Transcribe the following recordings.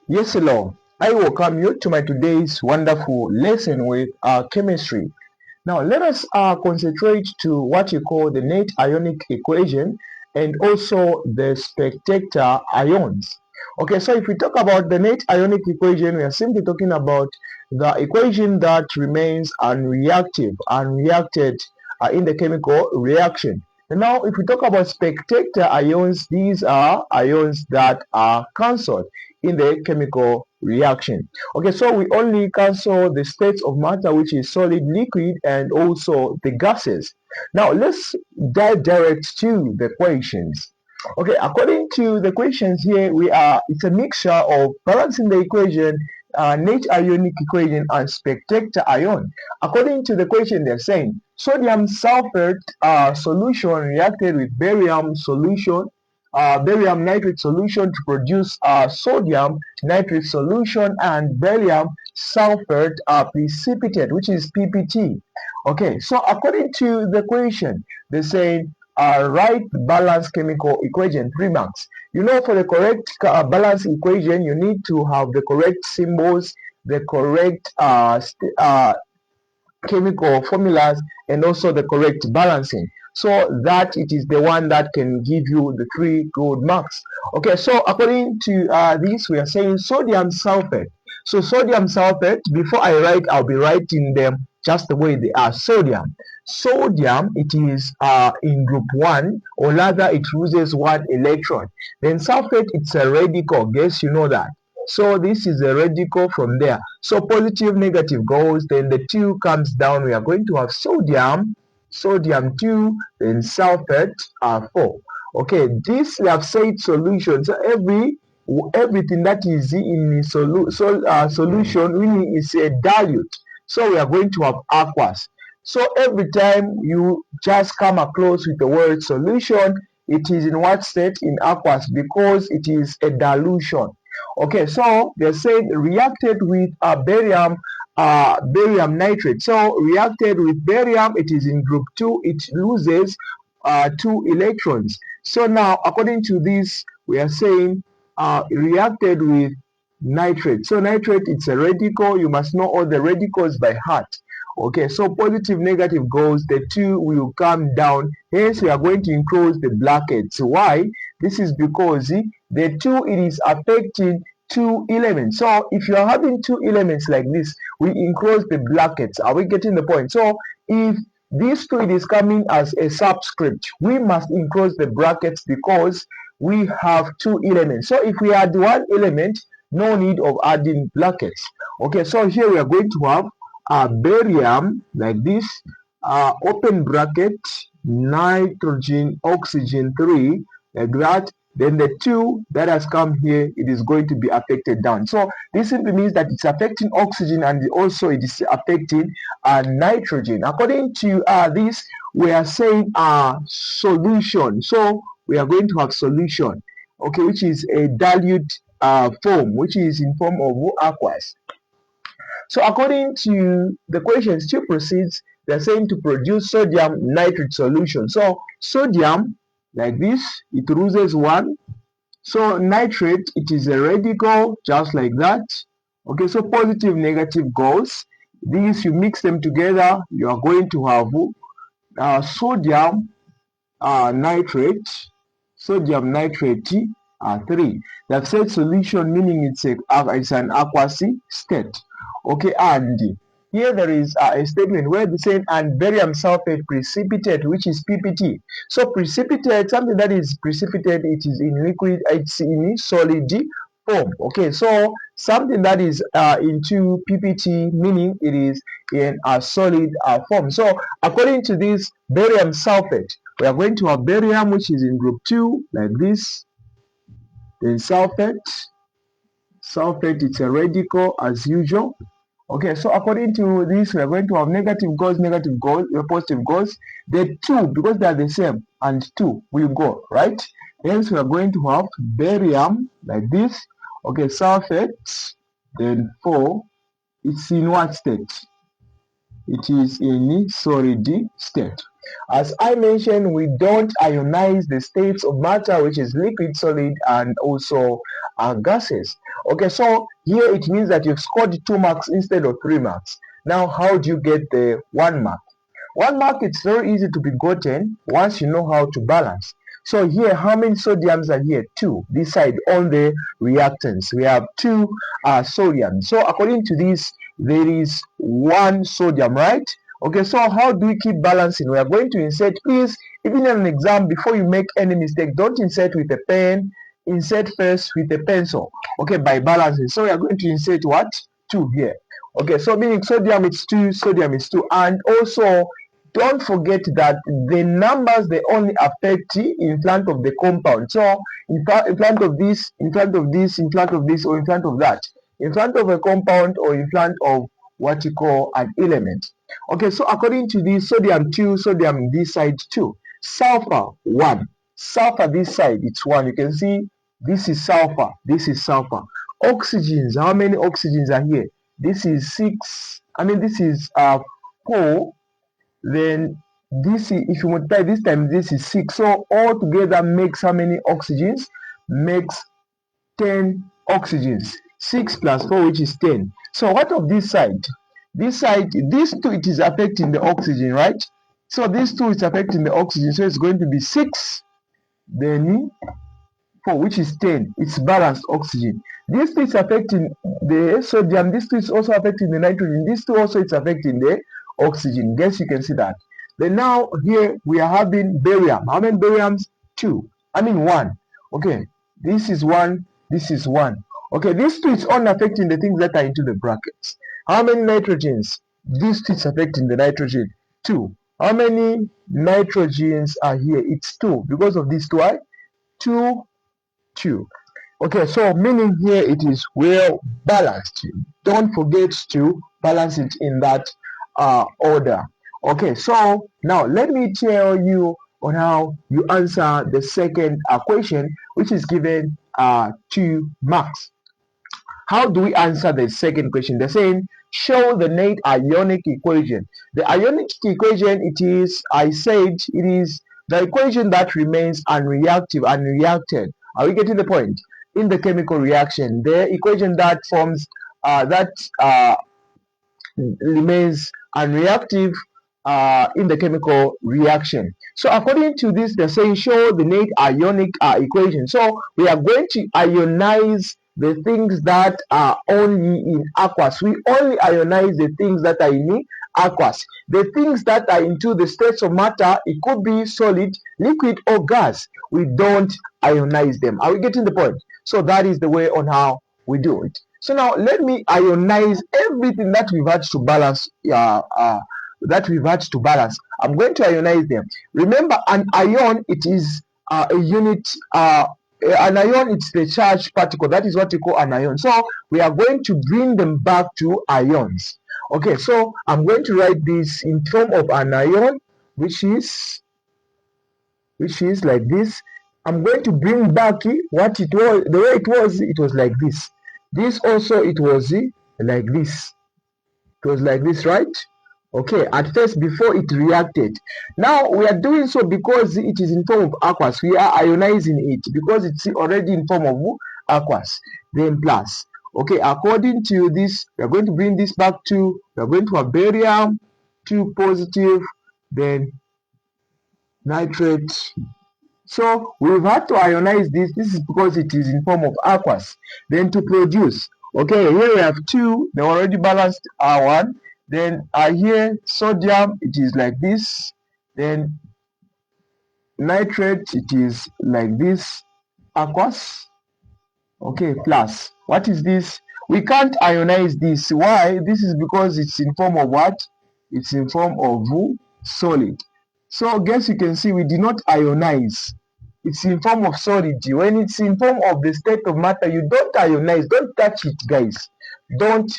Yes, hello. I welcome you to my today's wonderful lesson with chemistry. Now, let us concentrate to what you call the net ionic equation and also the spectator ions. Okay, so if we talk about the net ionic equation, we are simply talking about the equation that remains unreacted in the chemical reaction. And now, if we talk about spectator ions, these are ions that are cancelled in the chemical reaction. Okay, so we only cancel the states of matter, which is solid, liquid, and also the gases. Now let's dive direct to the equations. Okay, according to the equations here, it's a mixture of balancing the equation, net ionic equation, and spectator ion. According to the equation, they're saying sodium sulfate solution reacted with barium nitrate solution to produce sodium nitrate solution and barium sulfate precipitate, which is PPT. Okay, so according to the equation, they say write balance chemical equation 3 marks. You know, for the correct balance equation, you need to have the correct symbols, the correct chemical formulas, and also the correct balancing, so that it is the one that can give you the 3 good marks. Okay, so according to this, we are saying sodium sulfate. So sodium sulfate, before I write, I'll be writing them just the way they are. Sodium, it is in group 1, or rather it loses 1 electron. Then sulfate, it's a radical. Guess you know that. So this is a radical from there. So positive, negative goes, then the 2 comes down. We are going to have sodium 2, then sulfate 4. Okay, this we have said solution. So everything that is in solution, meaning is a dilute. So we are going to have aqueous. So every time you just come across with the word solution, it is in what state? In aqueous, because it is a dilution. Okay, so they said reacted with barium nitrate. So reacted with barium, it is in group 2, it loses 2 electrons. So now, according to this, we are saying reacted with nitrate. So nitrate, it's a radical. You must know all the radicals by heart. Okay, so positive, negative goes, the 2 will come down. Hence, we are going to enclose the brackets. Why? This is because the 2, it is affecting 2 elements. So if you are having 2 elements like this, we enclose the brackets. Are we getting the point? So if this 2, it is coming as a subscript, we must enclose the brackets because we have 2 elements. So if we add 1 element, no need of adding brackets. Okay, so here we are going to have barium like this, open bracket, nitrogen, oxygen 3, like that. Then the 2 that has come here, it is going to be affected down. So this simply means that it's affecting oxygen, and also it is affecting nitrogen. According to this, we are saying solution. So we are going to have solution, okay, which is a dilute form, which is in form of aqueous. So according to the question still proceeds, they're saying to produce sodium nitrate solution. So sodium, like this, it loses 1. So nitrate, it is a radical, just like that. Okay, so positive, negative goes. These, you mix them together, you are going to have sodium nitrate, 3. They've said solution, meaning it's an aqueous state. Okay, and here there is a statement where they say and barium sulfate precipitate, which is PPT. So precipitate, something that is precipitate, it is in liquid, it's in solid form. Okay, so something that is into PPT, meaning it is in a solid form. So according to this barium sulfate, we are going to have barium, which is in group 2, like this. Then sulfate, it's a radical as usual. Okay, so according to this, we are going to have negative goes, positive goes. The 2, because they are the same, and 2 will go, right? Hence, we are going to have barium like this. Okay, sulfate, then 4, it's in what state? It is in solid state. As I mentioned, we don't ionize the states of matter, which is liquid, solid, and also gases. Okay, so here it means that you've scored 2 marks instead of 3 marks. Now, how do you get the 1 mark? 1 mark, it's very easy to be gotten once you know how to balance. So here, how many sodiums are here? 2. This side on the reactants, we have 2 sodium. So according to this, there is 1 sodium, right? Okay, so how do we keep balancing? We are going to insert, please, even in an exam, before you make any mistake, don't insert with a pen, insert first with a pencil, okay, by balancing. So we are going to insert what? 2 here. Okay, so meaning sodium is 2, sodium is 2, and also don't forget that the numbers, they only affect in front of the compound. So in front of this, in front of this, in front of this, or in front of that, in front of a compound or in front of what you call an element. Okay, so according to this, sodium 2, sodium this side 2, sulfur 1, sulfur this side it's 1. You can see this is sulfur, this is sulfur. Oxygens, how many oxygens are here? This is 6, this is 4. Then this is, if you multiply this time, this is 6. So all together makes how many oxygens? Makes 10 oxygens. 6 plus 4, which is 10. So what of this side? This side, this 2, it is affecting the oxygen, right? So this 2 is affecting the oxygen. So it's going to be 6, then 4, which is 10. It's balanced oxygen. This 2 is affecting the sodium. This 2 is also affecting the nitrogen. This 2 also is affecting the oxygen. Guess you can see that. Then now here we are having barium. How many bariums? 2. 1. Okay, this is 1, this is 1. Okay, this 2 is only affecting the things that are into the brackets. How many nitrogens? This 2 is affecting the nitrogen. 2. How many nitrogens are here? It's 2 because of this 2. 2, 2. Okay, so meaning here it is well balanced. Don't forget to balance it in that order. Okay, so now let me tell you on how you answer the second question, which is given 2 marks. How do we answer the second question? They're saying show the net ionic equation. The ionic equation, it is, I said, it is the equation that remains unreactive, unreacted. Are we getting the point? In the chemical reaction, the equation that forms remains unreactive in the chemical reaction. So according to this, they're saying show the net ionic equation. So we are going to ionize the things that are only in aqueous. We only ionize the things that are in aqueous. The things that are into the states of matter, it could be solid, liquid, or gas. We don't ionize them. Are we getting the point? So that is the way on how we do it. So now let me ionize everything that we've had to balance. I'm going to ionize them. Remember, an ion, it is a unit. An ion, it's the charged particle. That is what we call an ion. So we are going to bring them back to ions. Okay, so I'm going to write this in form of an ion, which is like this. I'm going to bring back what it was, the way it was like this. This also, it was like this. It was like this, right? Okay, at first before it reacted. Now we are doing so because it is in form of aqueous. We are ionizing it because it's already in form of aqueous. Then plus. Okay, according to this, we are going to bring this back to, we are going to have barium, 2 positive, then nitrate. So we've had to ionize this. This is because it is in form of aqueous. Then to produce. Okay, here we have 2. They already balanced R1. Then here sodium, it is like this. Then nitrate, it is like this. Aqueous. Okay, plus. What is this? We can't ionize this. Why? This is because it's in form of what? It's in form of solid. So guess you can see we did not ionize. It's in form of solid. When it's in form of the state of matter, you don't ionize. Don't touch it, guys. Don't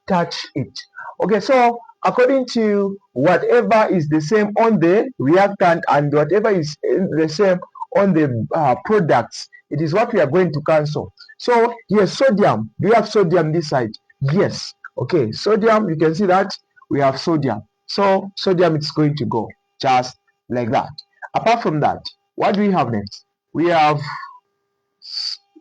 touch it. Okay, so according to whatever is the same on the reactant and whatever is the same on the products, it is what we are going to cancel. So here, sodium. Do you have sodium this side? Yes. Okay, sodium, you can see that we have sodium. So sodium is going to go just like that. Apart from that, what do we have next? We have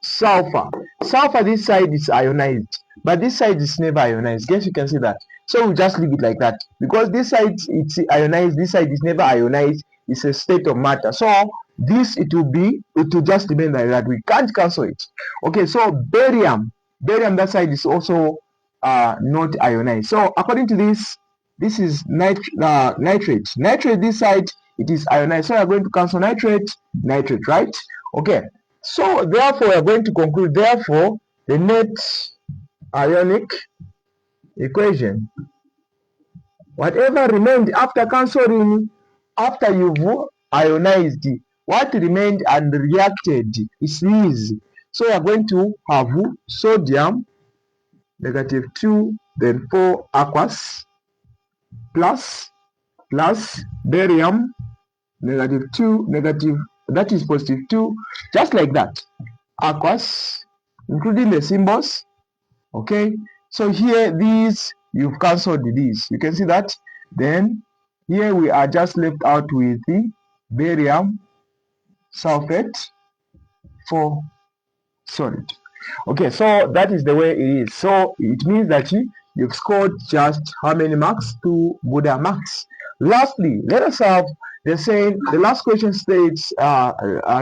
sulfur. Sulfur, this side is ionized, but this side is never ionized. Guess you can see that. So we just leave it like that because this side it's ionized, this side is never ionized. It's a state of matter. So this it will just remain like that. We can't cancel it. Okay, so barium, that side is also not ionized. So according to this is nitrate. Nitrate, this side it is ionized. So we are going to cancel nitrate, right? Okay. So therefore we are going to conclude, therefore the net ionic equation, whatever remained after cancelling, after you've ionized, what remained and reacted is this. So we are going to have sodium -2, then 4 aqueous, plus barium -2, negative, that is +2, just like that, aqueous, including the symbols. Okay, so here these you've cancelled these, you can see that. Then here we are just left out with the barium sulfate for solid. Okay, so that is the way it is. So it means that you've scored just how many marks? 2 Buddha marks. Lastly, let us have the last question states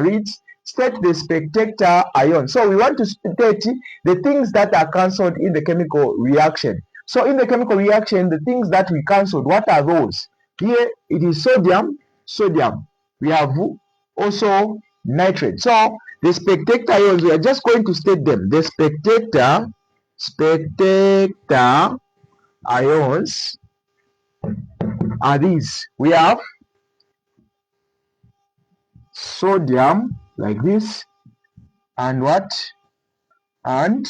reads, state the spectator ion. So we want to state the things that are cancelled in the chemical reaction. So in the chemical reaction, the things that we cancelled, what are those? Here it is sodium. We have also nitrate. So the spectator ions, we are just going to state them. The spectator ions are these. We have sodium like this, and what? And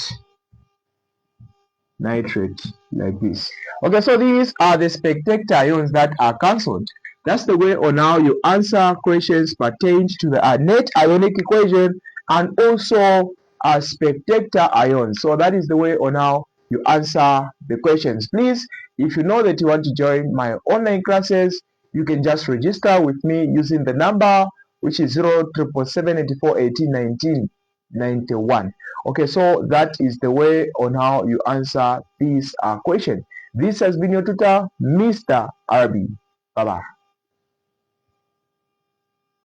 nitrate like this. Okay, so these are the spectator ions that are cancelled. That's the way on how you answer questions pertaining to the net ionic equation and also spectator ions. So that is the way on how you answer the questions. Please, if you know that you want to join my online classes, you can just register with me using the number which is 07774181991. Okay, so that is the way on how you answer this question. This has been your tutor, Mr. Arabi. Bye bye.